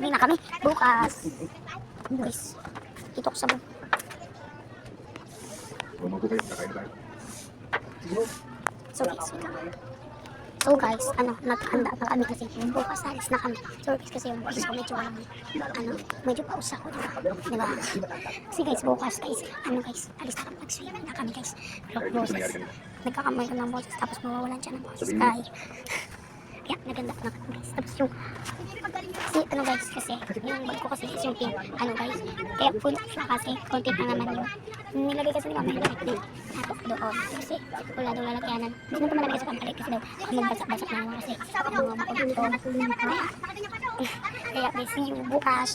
swimming na kami bukas. Guys, dito ko sa buong. So guys, naghanda na kami kasi bukas alis na kami. So guys, kasi yung boses ko medyo medyo pausa ko, diba? Kasi guys, bukas guys, alis na kami, mag-swimming na kami guys. Pero boses, nagkakamoy ko ng boses, tapos mawawalan siya ng boses guys. Kaya naganda na kami guys. Tapos yung, kasi yung bag ko kasi is yung pink, guys. Kaya full siya kasi, konti pa naman yun. Nilagay kasi nila mahirap din. Tapos doon, kasi wala daw lalagyanan. Gusto mo pa malagay sa pampalit kasi daw, magbasak-basak na naman kasi makulit ko. Kaya guys, see you bukas.